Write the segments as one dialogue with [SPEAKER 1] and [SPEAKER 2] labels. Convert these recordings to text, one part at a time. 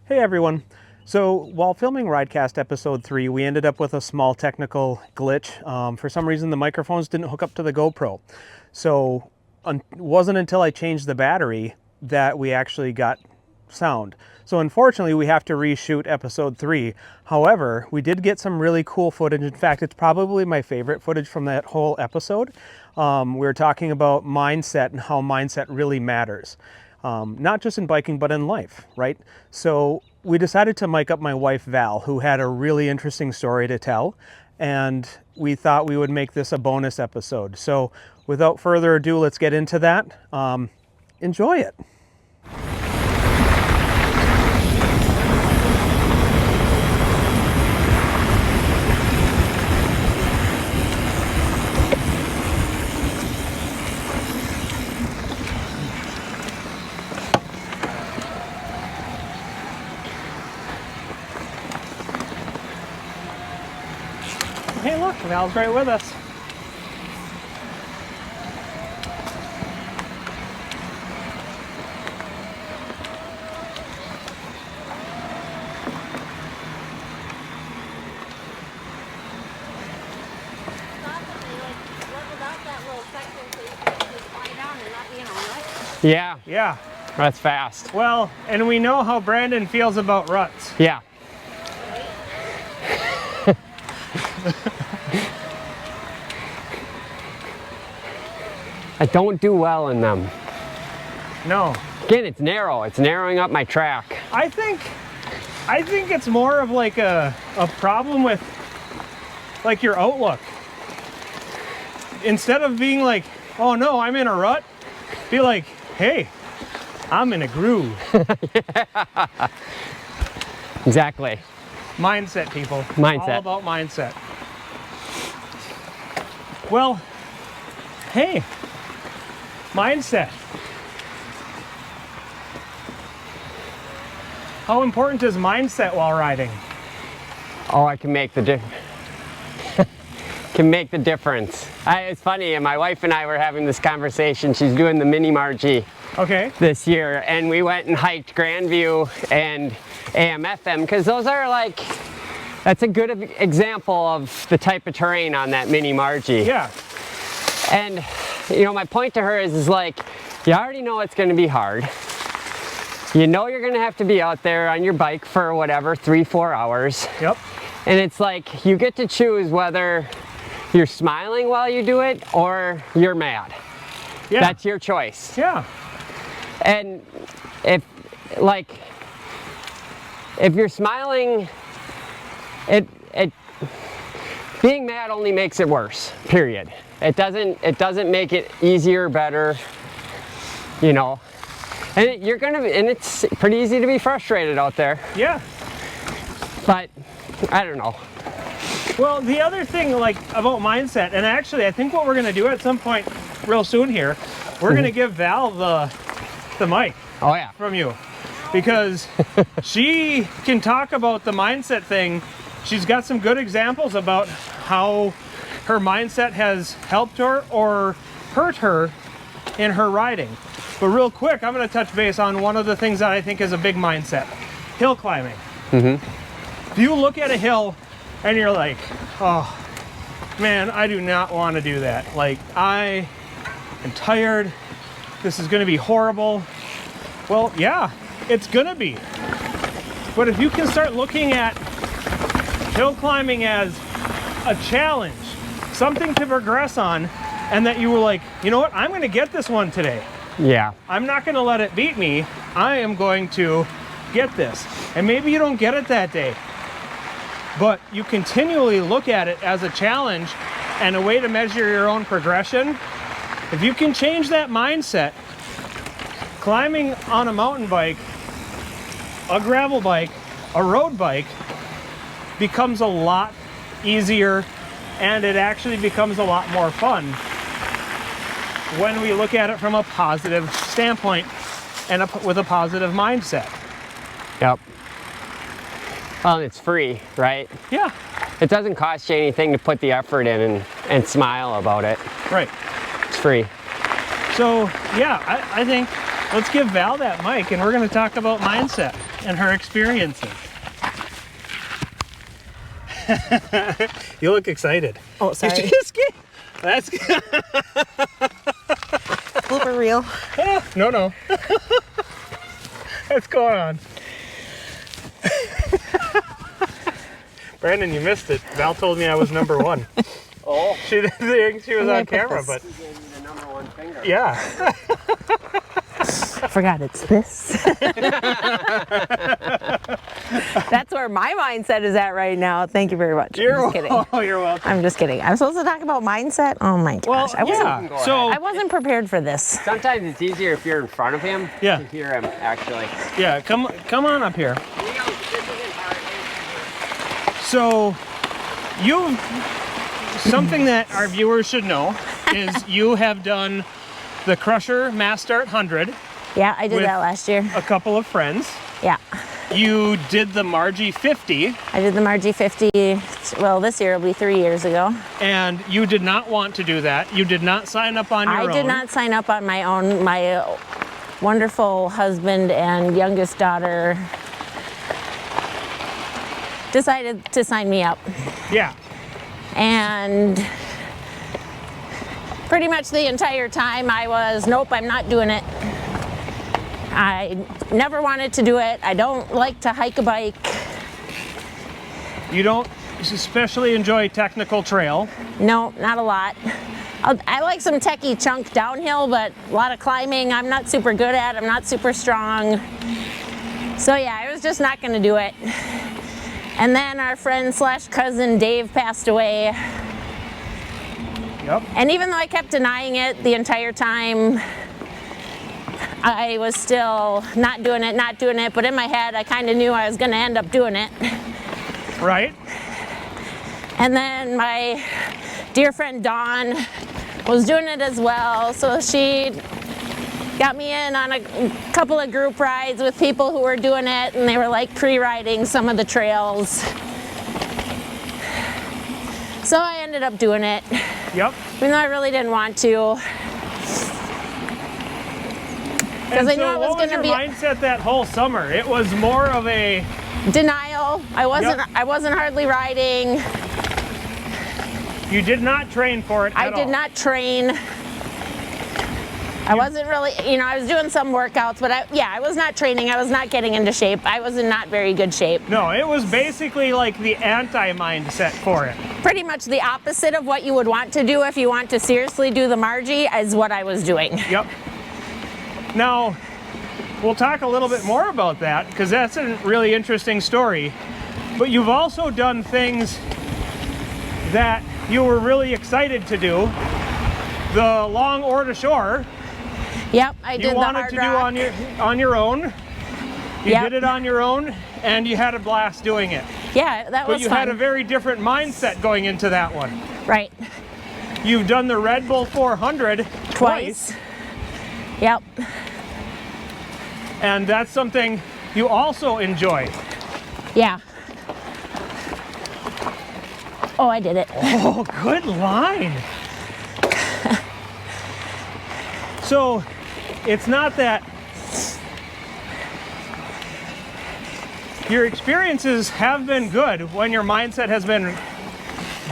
[SPEAKER 1] Hey everyone. So while filming Ridecast episode 3, we ended up with a small technical glitch. For some reason the microphones didn't hook up to the GoPro. So it wasn't until I changed the battery that we actually got sound. So unfortunately we have to reshoot episode 3. However, we did get some really cool footage. In fact, it's probably my favorite footage from that whole episode. We were talking about mindset and how mindset really matters. Not just in biking, but in life, right? So we decided to mic up my wife, Val, who had a really interesting story to tell. And we thought we would make this a bonus episode. So without further ado, let's get into that. Enjoy it. Hey look, Val's right with us.
[SPEAKER 2] Yeah.
[SPEAKER 1] Yeah.
[SPEAKER 2] That's fast.
[SPEAKER 1] Well, and we know how Brandon feels about ruts.
[SPEAKER 2] Yeah. I don't do well in them.
[SPEAKER 1] No.
[SPEAKER 2] Again, it's narrow. It's narrowing up my track.
[SPEAKER 1] I think it's more of like a problem with like your outlook. Instead of being like, oh no, I'm in a rut, be like, hey, I'm in a groove.
[SPEAKER 2] Yeah. Exactly.
[SPEAKER 1] Mindset, people.
[SPEAKER 2] Mindset.
[SPEAKER 1] All about mindset. Well, hey, mindset. How important is mindset while riding?
[SPEAKER 2] Oh, I can make the difference. Can make the difference. It's funny, and my wife and I were having this conversation. She's doing the mini Margie this year, and we went and hiked Grandview and AM/FM because those are like, that's a good example of the type of terrain on that mini Margie.
[SPEAKER 1] Yeah.
[SPEAKER 2] And you know, my point to her is like, you already know it's going to be hard. You know you're going to have to be out there on your bike for whatever, 3-4 hours.
[SPEAKER 1] Yep.
[SPEAKER 2] And it's like, you get to choose whether you're smiling while you do it or you're mad.
[SPEAKER 1] Yeah.
[SPEAKER 2] That's your choice.
[SPEAKER 1] Yeah.
[SPEAKER 2] And if you're smiling, being mad only makes it worse, period. It doesn't make it easier, better, you know. And it's pretty easy to be frustrated out there.
[SPEAKER 1] Yeah.
[SPEAKER 2] But I don't know.
[SPEAKER 1] Well, the other thing like about mindset, and actually I think what we're gonna do at some point real soon here, we're gonna give Val the mic.
[SPEAKER 2] Oh yeah.
[SPEAKER 1] From you. Because she can talk about the mindset thing. She's got some good examples about how her mindset has helped her or hurt her in her riding. But real quick, I'm gonna touch base on one of the things that I think is a big mindset. Hill climbing. Mm-hmm. If you look at a hill and you're like, oh man, I do not want to do that. Like, I am tired. This is gonna be horrible. Well, yeah, it's gonna be. But if you can start looking at hill climbing as a challenge, something to progress on, and that you were like, you know what, I'm gonna get this one today.
[SPEAKER 2] Yeah.
[SPEAKER 1] I'm not gonna let it beat me. I am going to get this. And maybe you don't get it that day, but you continually look at it as a challenge and a way to measure your own progression. If you can change that mindset, climbing on a mountain bike, a gravel bike, a road bike becomes a lot easier, and it actually becomes a lot more fun when we look at it from a positive standpoint and with a positive mindset.
[SPEAKER 2] Yep. Well, it's free, right?
[SPEAKER 1] Yeah.
[SPEAKER 2] It doesn't cost you anything to put the effort in and smile about it.
[SPEAKER 1] Right.
[SPEAKER 2] It's free.
[SPEAKER 1] So yeah, I think let's give Val that mic and we're going to talk about mindset. and her experiences. You look excited.
[SPEAKER 3] Oh, sorry.
[SPEAKER 1] That's
[SPEAKER 3] Blooper reel.
[SPEAKER 1] no. What's going on? Brandon, you missed it. Val told me I was number one.
[SPEAKER 2] Oh.
[SPEAKER 1] She didn't think she was on camera, but
[SPEAKER 2] She gave me the number one finger.
[SPEAKER 1] yeah.
[SPEAKER 3] I forgot it's this. That's where my mindset is at right now. Thank you very much. I'm just kidding.
[SPEAKER 1] Oh, you're welcome.
[SPEAKER 3] I'm just kidding. I'm supposed to talk about mindset? Oh my gosh.
[SPEAKER 1] So
[SPEAKER 3] I wasn't prepared for this.
[SPEAKER 2] Sometimes it's easier if you're in front of him
[SPEAKER 1] Yeah.
[SPEAKER 2] to hear him, actually.
[SPEAKER 1] yeah, come on up here. So something that our viewers should know is you have done the Crusher Mass Start 100.
[SPEAKER 3] Yeah, I did
[SPEAKER 1] With-
[SPEAKER 3] that last year.
[SPEAKER 1] A couple of friends.
[SPEAKER 3] Yeah.
[SPEAKER 1] You did the Margie 50,
[SPEAKER 3] I did the Margie 50, well, this year will be 3 years ago.
[SPEAKER 1] and you did not want to do that. You did not sign up on your own.
[SPEAKER 3] I did not sign up on my own. My wonderful husband and youngest daughter decided to sign me up.
[SPEAKER 1] Yeah.
[SPEAKER 3] And pretty much the entire time I was, nope, I'm not doing it. I never wanted to do it. I don't like to hike a bike.
[SPEAKER 1] You don't especially enjoy technical trail.
[SPEAKER 3] No, not a lot. I like some techie chunk downhill, but a lot of climbing I'm not super good at. I'm not super strong. So yeah, I was just not gonna do it. And then our friend slash cousin Dave passed away.
[SPEAKER 1] Yep.
[SPEAKER 3] And even though I kept denying it the entire time, I was still not doing it, but in my head I kind of knew I was gonna end up doing it.
[SPEAKER 1] Right.
[SPEAKER 3] And then my dear friend Dawn was doing it as well, so she got me in on a couple of group rides with people who were doing it, and they were like pre-riding some of the trails. So I ended up doing it,
[SPEAKER 1] Yep.
[SPEAKER 3] even though I really didn't want to.
[SPEAKER 1] And
[SPEAKER 3] I knew
[SPEAKER 1] so
[SPEAKER 3] it was
[SPEAKER 1] what was
[SPEAKER 3] gonna
[SPEAKER 1] your
[SPEAKER 3] be-
[SPEAKER 1] mindset that whole summer? It was more of a
[SPEAKER 3] Denial. I wasn't hardly riding.
[SPEAKER 1] you did not train for it
[SPEAKER 3] I
[SPEAKER 1] at
[SPEAKER 3] did
[SPEAKER 1] all.
[SPEAKER 3] not train. I wasn't really, I was doing some workouts, but I was not training. I was not getting into shape. I was in not very good shape.
[SPEAKER 1] No, it was basically like the anti-mindset for it.
[SPEAKER 3] Pretty much the opposite of what you would want to do if you want to seriously do the Margie is what I was doing.
[SPEAKER 1] Yep. Now, we'll talk a little bit more about that because that's a really interesting story. But you've also done things that you were really excited to do. The long oar to shore.
[SPEAKER 3] Yep, I did
[SPEAKER 1] You
[SPEAKER 3] the
[SPEAKER 1] wanted
[SPEAKER 3] hard
[SPEAKER 1] to do
[SPEAKER 3] rock.
[SPEAKER 1] on your own. You
[SPEAKER 3] Yep.
[SPEAKER 1] did it on your own, and you had a blast doing it.
[SPEAKER 3] Yeah, that
[SPEAKER 1] But
[SPEAKER 3] was
[SPEAKER 1] you
[SPEAKER 3] fun.
[SPEAKER 1] had a very different mindset going into that one.
[SPEAKER 3] Right.
[SPEAKER 1] You've done the Red Bull 400
[SPEAKER 3] Twice. Yep.
[SPEAKER 1] and that's something you also enjoy.
[SPEAKER 3] Yeah. Oh, I did it.
[SPEAKER 1] Oh, good line. So, it's not that your experiences have been good when your mindset has been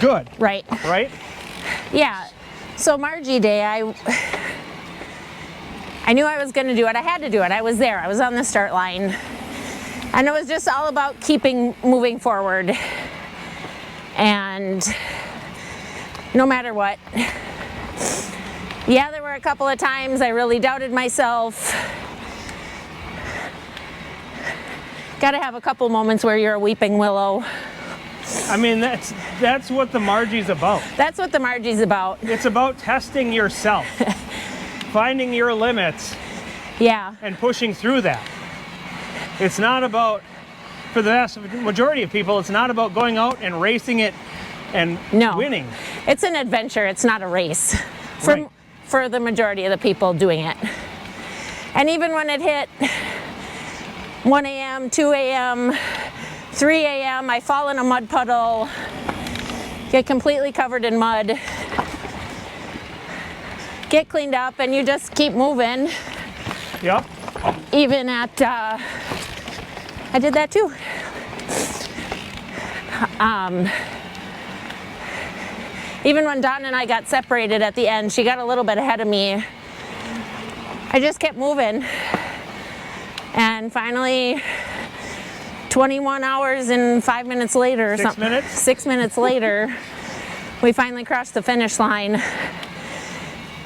[SPEAKER 1] good,
[SPEAKER 3] Right.
[SPEAKER 1] right?
[SPEAKER 3] Yeah. So Margie Day, I knew I was going to do it. I had to do it. I was there. I was on the start line. And it was just all about keeping moving forward. And no matter what. Yeah, there were a couple of times I really doubted myself. Got to have a couple moments where you're a weeping willow.
[SPEAKER 1] I mean, that's what the Margie's about.
[SPEAKER 3] That's what the Margie's about.
[SPEAKER 1] It's about testing yourself, finding your limits,
[SPEAKER 3] Yeah.
[SPEAKER 1] and pushing through that. It's not about, for the vast majority of people, it's not about going out and racing it and
[SPEAKER 3] No.
[SPEAKER 1] winning.
[SPEAKER 3] It's an adventure. It's not a race.
[SPEAKER 1] Right.
[SPEAKER 3] For the majority of the people doing it. And even when it hit 1 a.m., 2 a.m., 3 a.m., I fall in a mud puddle, get completely covered in mud, get cleaned up, and you just keep moving.
[SPEAKER 1] Yep.
[SPEAKER 3] Even at I did that too. Even when Dawn and I got separated at the end, she got a little bit ahead of me. I just kept moving. And finally, 21 hours and 5 minutes later, or
[SPEAKER 1] 6 minutes?
[SPEAKER 3] 6 minutes later, we finally crossed the finish line.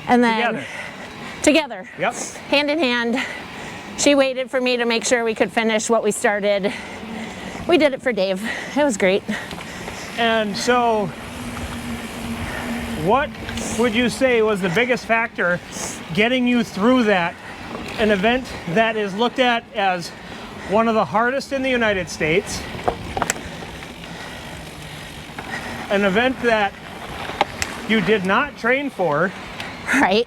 [SPEAKER 3] And then together,
[SPEAKER 1] yep,
[SPEAKER 3] hand in hand, she waited for me to make sure we could finish what we started. We did it for Dave. It was great.
[SPEAKER 1] And so, what would you say was the biggest factor getting you through that? An event that is looked at as one of the hardest in the United States. An event that you did not train for.
[SPEAKER 3] Right.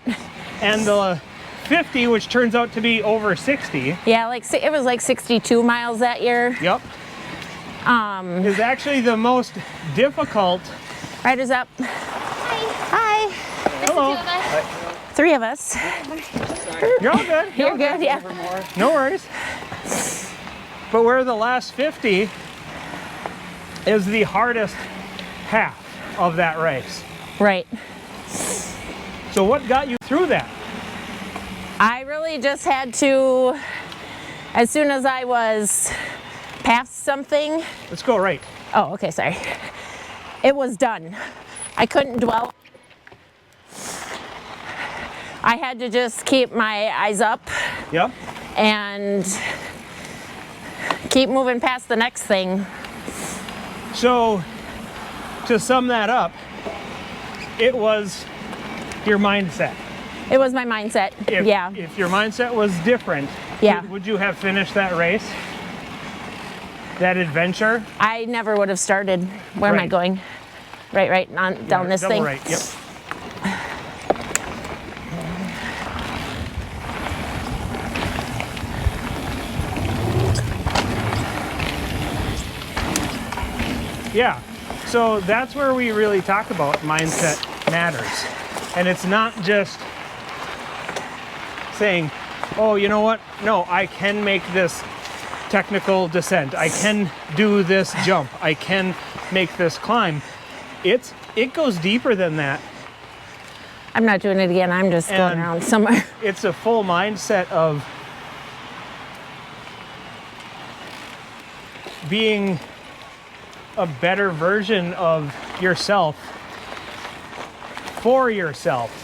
[SPEAKER 1] And the 50, which turns out to be over 60.
[SPEAKER 3] Yeah, it was like 62 miles that year.
[SPEAKER 1] Yep. Is actually the most difficult.
[SPEAKER 3] Riders up.
[SPEAKER 4] Hi.
[SPEAKER 1] Hello.
[SPEAKER 3] Three of us.
[SPEAKER 1] You're all good.
[SPEAKER 3] You're good, yeah.
[SPEAKER 1] No worries. But where the last 50 is the hardest half of that race.
[SPEAKER 3] Right.
[SPEAKER 1] So what got you through that?
[SPEAKER 3] I really just had to, as soon as I was past something.
[SPEAKER 1] Let's go right.
[SPEAKER 3] Oh, okay, sorry. It was done. I couldn't dwell. I had to just keep my eyes up.
[SPEAKER 1] Yep.
[SPEAKER 3] And keep moving past the next thing.
[SPEAKER 1] So, to sum that up, it was your mindset.
[SPEAKER 3] It was my mindset, yeah.
[SPEAKER 1] If your mindset was different,
[SPEAKER 3] yeah,
[SPEAKER 1] would you have finished that race? That adventure?
[SPEAKER 3] I never would have started. Where am I going? Right, down this thing.
[SPEAKER 1] Right, yep. Yeah, so that's where we really talk about mindset matters. And it's not just saying, oh, you know what? No, I can make this technical descent. I can do this jump. I can make this climb. It goes deeper than that.
[SPEAKER 3] I'm not doing it again. I'm just going around somewhere.
[SPEAKER 1] It's a full mindset of being a better version of yourself for yourself.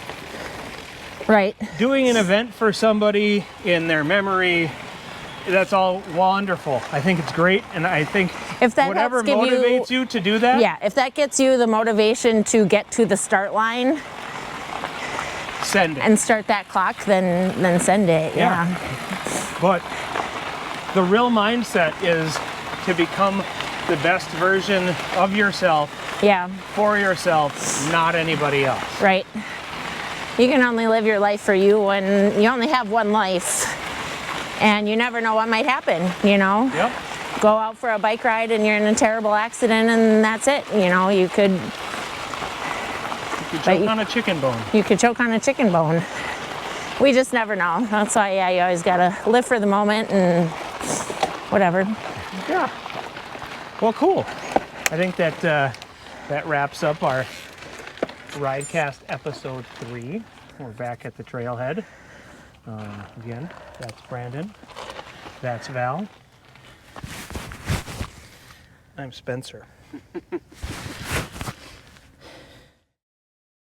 [SPEAKER 3] Right.
[SPEAKER 1] Doing an event for somebody in their memory, that's all wonderful. I think it's great, and I think
[SPEAKER 3] if that
[SPEAKER 1] whatever motivates you to do that.
[SPEAKER 3] Yeah, if that gets you the motivation to get to the start line,
[SPEAKER 1] send it.
[SPEAKER 3] And start that clock, then send it, yeah.
[SPEAKER 1] But the real mindset is to become the best version of yourself, for yourself, not anybody else.
[SPEAKER 3] Right. You can only live your life for you when you only have one life, and you never know what might happen, you know?
[SPEAKER 1] Yep.
[SPEAKER 3] Go out for a bike ride and you're in a terrible accident and that's it, you know, you could
[SPEAKER 1] choke on a chicken bone.
[SPEAKER 3] You could choke on a chicken bone. We just never know. That's why, you always gotta live for the moment and whatever.
[SPEAKER 1] Yeah. Well, cool. I think that that wraps up our Ridecast episode 3. We're back at the trailhead. Again, that's Brandon. That's Val. I'm Spencer.